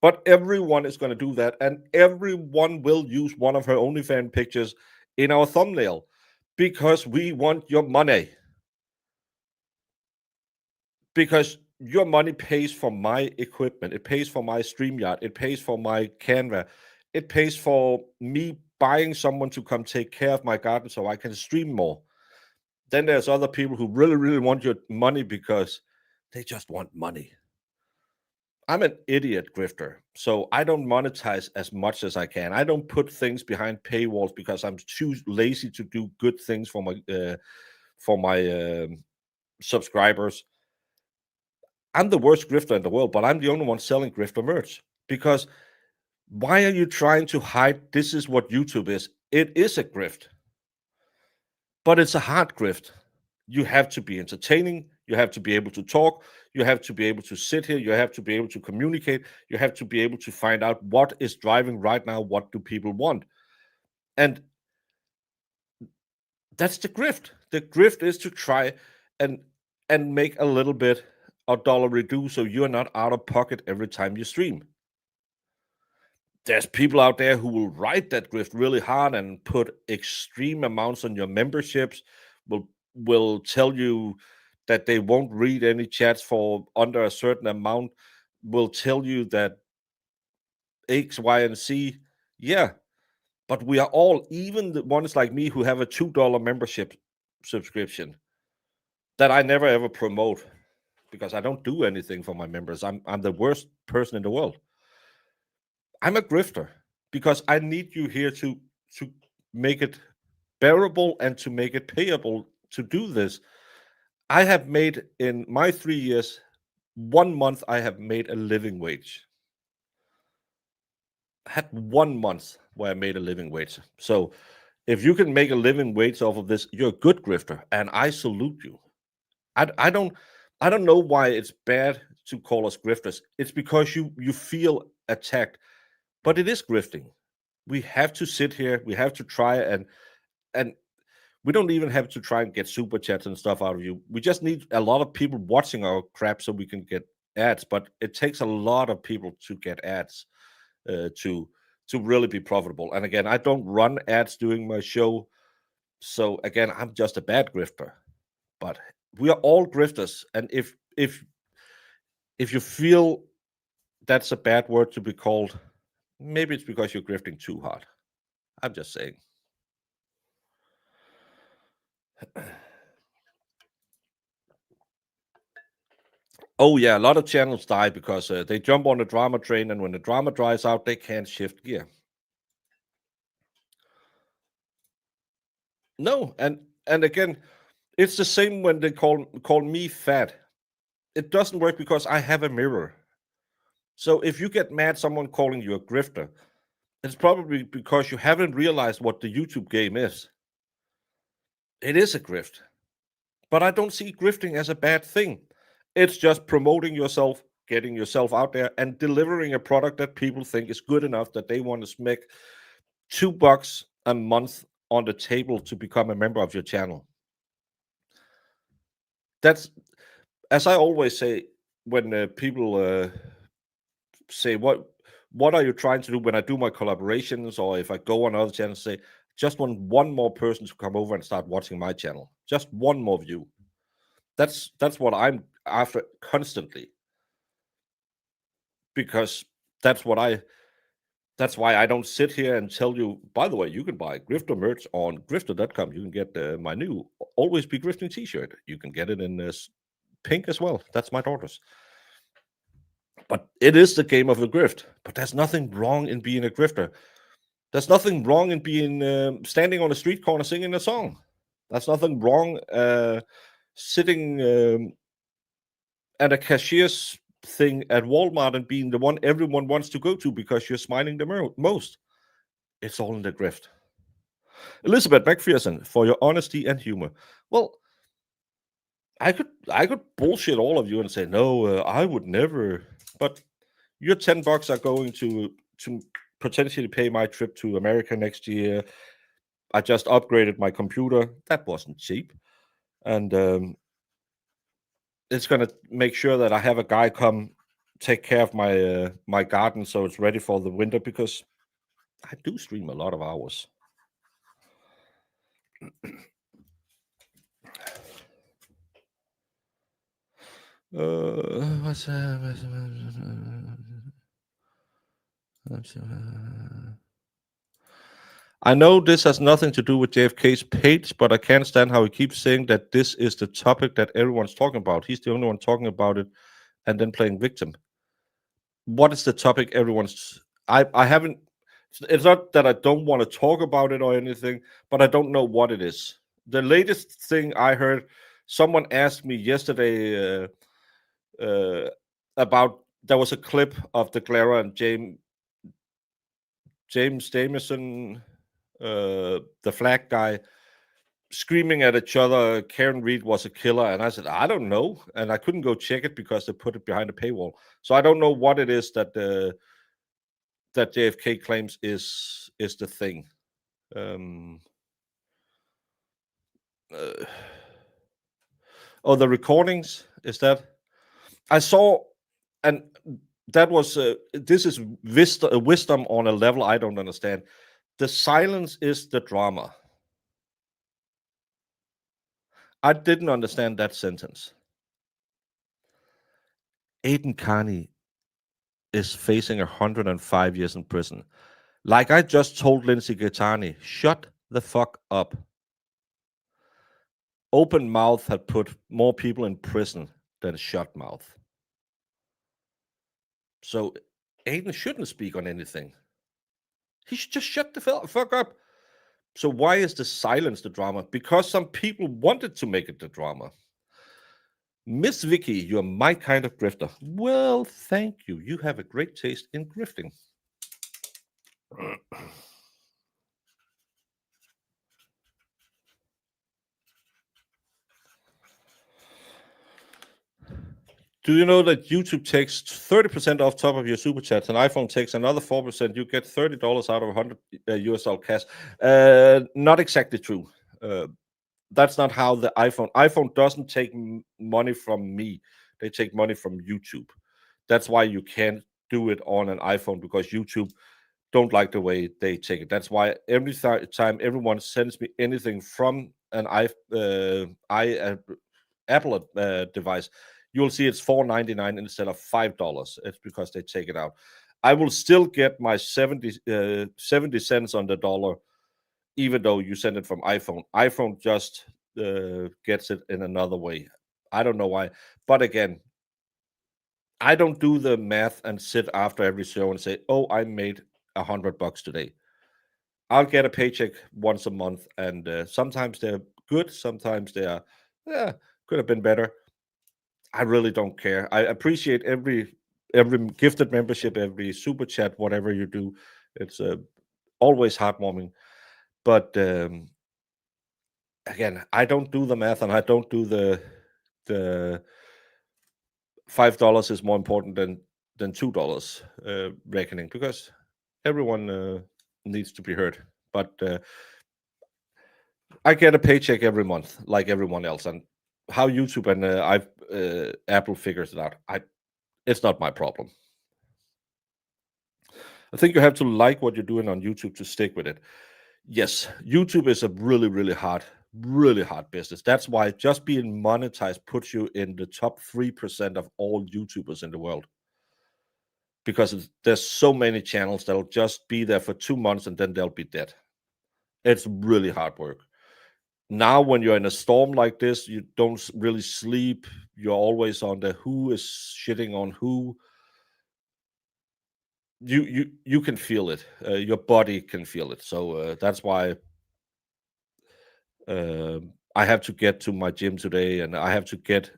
But everyone is going to do that, and everyone will use one of her OnlyFans pictures in our thumbnail because we want your money. Because your money pays for my equipment, it pays for my StreamYard, it pays for my Canva, it pays for me buying someone to come take care of my garden so I can stream more. Then there's other people who really, really want your money because they just want money. I'm an idiot grifter, so I don't monetize as much as I can. I don't put things behind paywalls because I'm too lazy to do good things for my subscribers. I'm the worst grifter in the world, but I'm the only one selling grifter merch. Because why are you trying to hide this is what YouTube is? It is a grift, but it's a hard grift. You have to be entertaining. You have to be able to talk. You have to be able to sit here. You have to be able to communicate. You have to be able to find out what is driving right now. What do people want? And that's the grift. The grift is to try and make a little bit of dollar reduce so you're not out of pocket every time you stream. There's people out there who will write that grift really hard and put extreme amounts on your memberships, will tell you that they won't read any chats for under a certain amount, will tell you that X, Y, and Z. Yeah, but we are all, even the ones like me who have a $2 membership subscription that I never ever promote because I don't do anything for my members. I'm the worst person in the world. I'm a grifter because I need you here to make it bearable and to make it payable to do this. I have made in my 3 years, 1 month I have made a living wage. I had 1 month where I made a living wage. So if you can make a living wage off of this, you're a good grifter, and I salute you. I don't know why it's bad to call us grifters. It's because you feel attacked, but it is grifting. We have to sit here. We have to try and we don't even have to try and get super chats and stuff out of you. We just need a lot of people watching our crap so we can get ads. But it takes a lot of people to get ads to really be profitable. And again, I don't run ads during my show, so again, I'm just a bad grifter. But we are all grifters, and if you feel that's a bad word to be called, maybe it's because you're grifting too hard. I'm just saying. Oh yeah, a lot of channels die because they jump on the drama train, and when the drama dries out, they can't shift gear. No, and again, it's the same when they call me fat. It doesn't work because I have a mirror. So if you get mad someone calling you a grifter, it's probably because you haven't realized what the YouTube game is. It is a grift. But I don't see grifting as a bad thing. It's just promoting yourself, getting yourself out there, and delivering a product that people think is good enough that they want to smack $2 a month on the table to become a member of your channel. That's, as I always say, when people say, what are you trying to do when I do my collaborations, or if I go on other channels, say, just want one more person to come over and start watching my channel. Just one more view. That's what I'm after constantly. Because that's why I don't sit here and tell you, by the way, you can buy grifter merch on grifter.com. You can get my new Always Be Grifting t-shirt. You can get it in this pink as well. That's my daughter's. But it is the game of a grift. But there's nothing wrong in being a grifter. There's nothing wrong in being standing on a street corner singing a song. There's nothing wrong sitting at a cashier's thing at Walmart and being the one everyone wants to go to because you're smiling the most. It's all in the grift. Elizabeth McPherson, for your honesty and humor. Well, I could bullshit all of you and say, no, I would never. But your $10 are going to potentially pay my trip to America next year. I just upgraded my computer. That wasn't cheap, and it's gonna make sure that I have a guy come take care of my my garden so it's ready for the winter, because I do stream a lot of hours. What's I know this has nothing to do with JFK's page, but I can't stand how he keeps saying that this is the topic that everyone's talking about. He's the only one talking about it and then playing victim. What is the topic everyone's I haven't it's not that I don't want to talk about it or anything, but I don't know what it is. The latest thing I heard, someone asked me yesterday about, there was a clip of the Clara and James Jameson, the flag guy, screaming at each other. Karen Reed was a killer, and I said I don't know, and I couldn't go check it because they put it behind a paywall. So I don't know what it is that that JFK claims is the thing. Oh, the recordings, is that I saw, and that was this is wisdom on a level I don't understand. The silence is the drama. I didn't understand that sentence. Aiden Carney is facing 105 years in prison. Like I just told Lindsay Gaetani, shut the fuck up. Open mouth had put more people in prison than shut mouth. So Aiden shouldn't speak on anything. He should just shut the fuck up. So why is the silence the drama? Because some people wanted to make it the drama. Miss Vicky, you're my kind of grifter. Well, thank you. You have a great taste in grifting. Do you know that YouTube takes 30% off top of your super chats, and iPhone takes another 4%? You get $30 out of 100 US dollar cash. Not exactly true. That's not how the iPhone doesn't take money from me. They take money from YouTube. That's why you can't do it on an iPhone, because YouTube don't like the way they take it. That's why every time everyone sends me anything from an Apple device, you'll see it's $4.99 instead of $5. It's because they take it out. I will still get my 70 cents on the dollar, even though you send it from iPhone. iPhone just gets it in another way. I don't know why. But again, I don't do the math and sit after every show and say, oh, I made $100 today. I'll get a paycheck once a month, and sometimes they're good, sometimes they are, could have been better. I really don't care. I appreciate every gifted membership, every super chat, whatever you do. It's always heartwarming. But again, I don't do the math, and I don't do the $5 is more important than $2 reckoning, because everyone needs to be heard. But I get a paycheck every month, like everyone else, and how YouTube and Apple figures it out, it's not my problem. I think you have to like what you're doing on YouTube to stick with it. Yes, YouTube is a really, really hard business. That's why just being monetized puts you in the top 3% of all YouTubers in the world. Because there's so many channels that'll just be there for 2 months and then they'll be dead. It's really hard work. Now, when you're in a storm like this, you don't really sleep. You're always on the who is shitting on who. You can feel it. Your body can feel it. So that's why I have to get to my gym today, and I have to get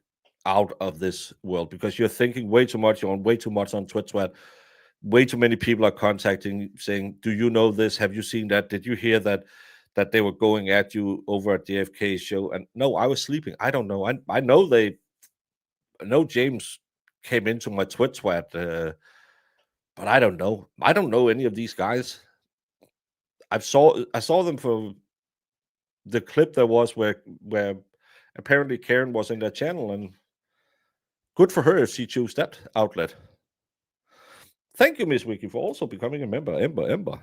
out of this world, because you're thinking way too much. You're on way too much on Twitter. Way too many people are contacting, saying, "Do you know this? Have you seen that? Did you hear that they were going at you over at the FK show?" And no, I was sleeping. I don't know. I know James came into my Twitter, but I don't know. I don't know any of these guys. I saw them for the clip there was where apparently Karen was in that channel, and good for her if she chose that outlet. Thank you, Miss Wiki, for also becoming a member. Ember.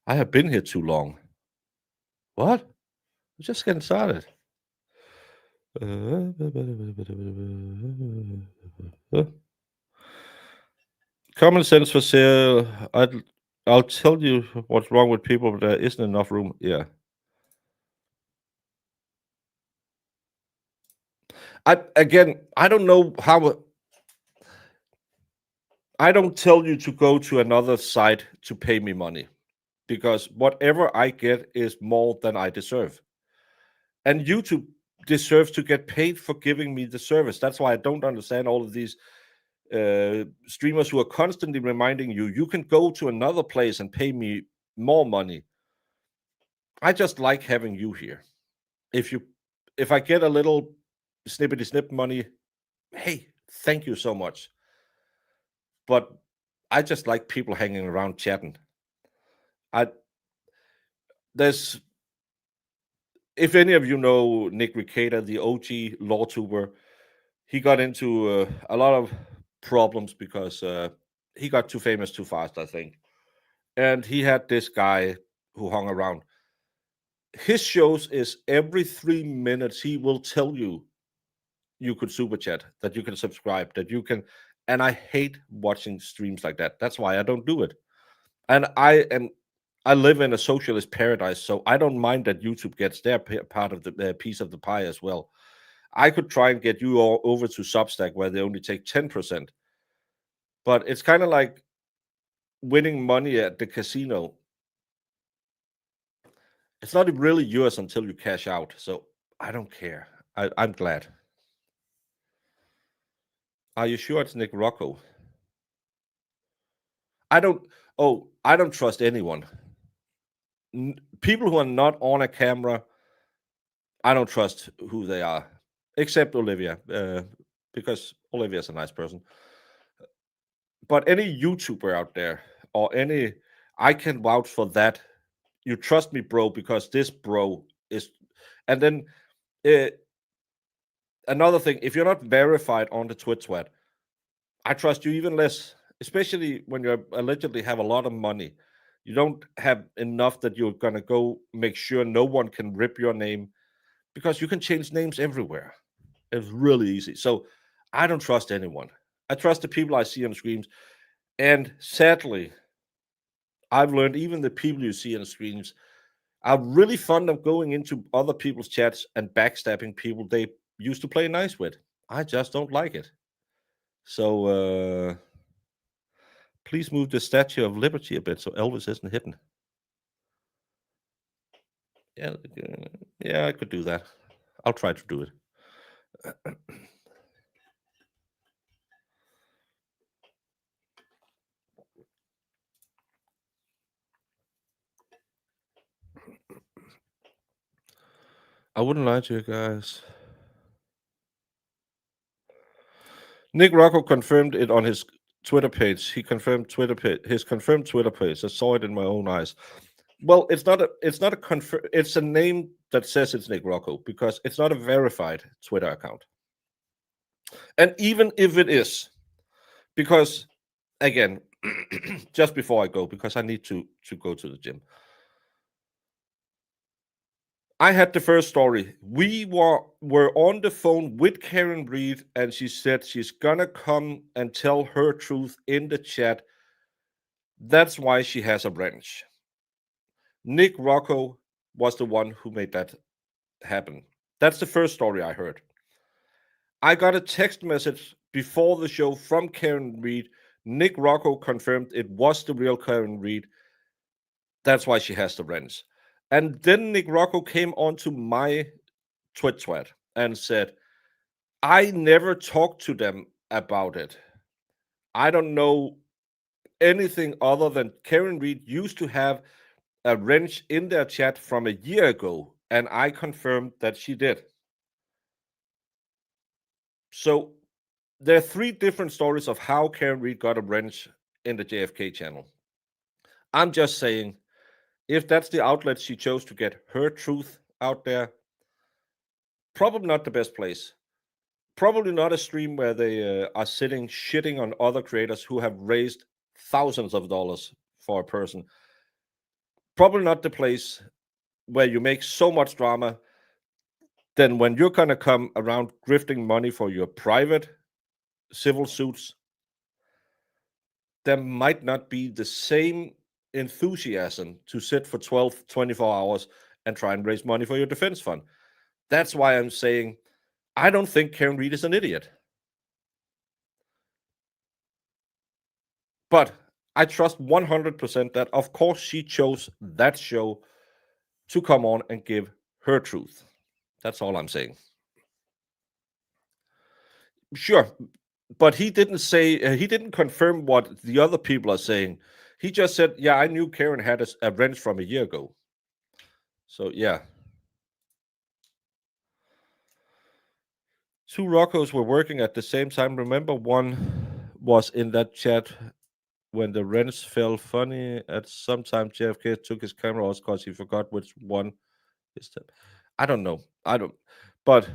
I have been here too long. What? We're just getting started. Common sense for sale. I'll tell you what's wrong with people, but there isn't enough room. Yeah. I don't know how. I don't tell you to go to another site to pay me money, because whatever I get is more than I deserve. And YouTube deserves to get paid for giving me the service. That's why I don't understand all of these streamers who are constantly reminding you can go to another place and pay me more money. I just like having you here. If I get a little snippety snip money, hey, thank you so much. But I just like people hanging around chatting. There's If any of you know Nick Ricada, the OG law tuber, he got into a lot of problems because he got too famous too fast, I think. And he had this guy who hung around. His shows is every 3 minutes he will tell you could super chat, that you can subscribe, that you can. And I hate watching streams like that. That's why I don't do it. And I live in a socialist paradise, so I don't mind that YouTube gets their part of the piece of the pie as well. I could try and get you all over to Substack where they only take 10%. But it's kind of like winning money at the casino. It's not really yours until you cash out. So I don't care. I'm glad. Are you sure it's Nick Rocco? I don't trust anyone. People who are not on a camera, I don't trust who they are, except Olivia, because Olivia's a nice person. But any YouTuber out there, or any, I can vouch for that. You trust me, bro, because this bro is. And then another thing, if you're not verified on the Twitch sweat, I trust you even less, especially when you allegedly have a lot of money. You don't have enough that you're going to go make sure no one can rip your name, because you can change names everywhere. It's really easy. So I don't trust anyone. I trust the people I see on streams. And sadly, I've learned even the people you see on streams are really fond of going into other people's chats and backstabbing people they used to play nice with. I just don't like it. So please move the Statue of Liberty a bit so Elvis isn't hidden. Yeah, I could do that. I'll try to do it. I wouldn't lie to you guys. Nick Rocco confirmed it on his Twitter page. He confirmed his confirmed Twitter page. I saw it in my own eyes. Well, it's not a confirm. It's a name that says it's Nick Rocco, because it's not a verified Twitter account. And even if it is, because again, just before I go, because I need to go to the gym. I had the first story. We were on the phone with Karen Reed, and she said she's gonna come and tell her truth in the chat. That's why she has a wrench. Nick Rocco was the one who made that happen. That's the first story I heard. I got a text message before the show from Karen Reed. Nick Rocco confirmed it was the real Karen Reed. That's why she has the wrench. And then Nick Rocco came onto my Twitch thread and said, I never talked to them about it. I don't know anything other than Karen Reed used to have a wrench in their chat from a year ago, and I confirmed that she did. So there are 3 different stories of how Karen Reed got a wrench in the JFK channel. I'm just saying, if that's the outlet she chose to get her truth out there, probably not the best place. Probably not a stream where they are sitting shitting on other creators who have raised thousands of dollars for a person. Probably not the place where you make so much drama. Then when you're gonna come around grifting money for your private civil suits, there might not be the same enthusiasm to sit for 12, 24 hours and try and raise money for your defense fund. That's why I'm saying I don't think Karen Reed is an idiot. But I trust 100% that, of course, she chose that show to come on and give her truth. That's all I'm saying. Sure, but he didn't say, he didn't confirm what the other people are saying. He just said, yeah, I knew Karen had a wrench from a year ago. So, yeah. 2 Roccos were working at the same time. Remember, one was in that chat when the wrench fell funny. At some time, JFK took his camera off because he forgot which one is that. I don't know. I don't. But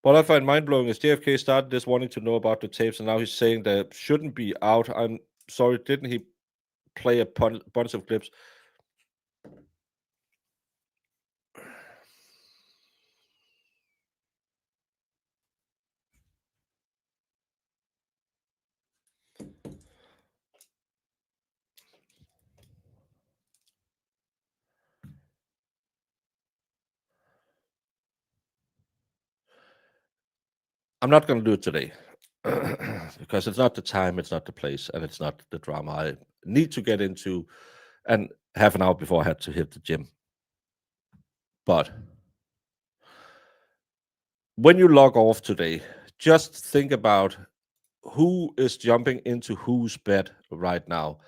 what I find mind blowing is JFK started this wanting to know about the tapes, and now he's saying that shouldn't be out. I'm sorry, didn't he play a bunch of clips? I'm not going to do it today because it's not the time, it's not the place, and it's not the drama I need to get into. And half an hour before I had to hit the gym. But when you log off today, just think about who is jumping into whose bed right now,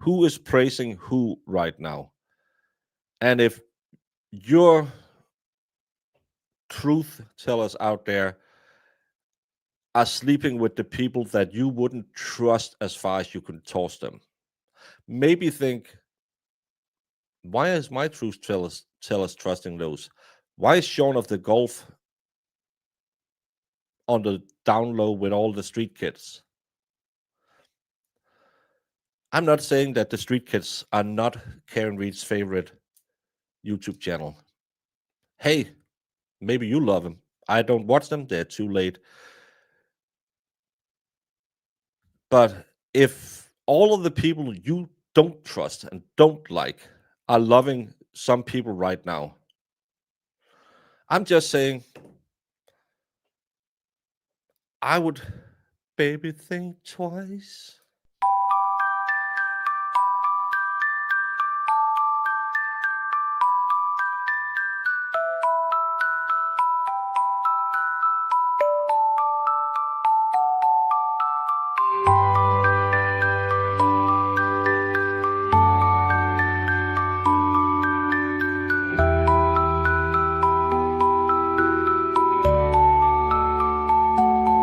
who is praising who right now. And if your truth tellers out there are sleeping with the people that you wouldn't trust as far as you can toss them, maybe think, why is my truth tellers trusting those? Why is Sean of the Golf on the down low with all the street kids? I'm not saying that the street kids are not Karen Reed's favorite YouTube channel. Hey, maybe you love them. I don't watch them, they're too late. But if all of the people you don't trust and don't like are loving some people right now, I'm just saying, I would maybe think twice.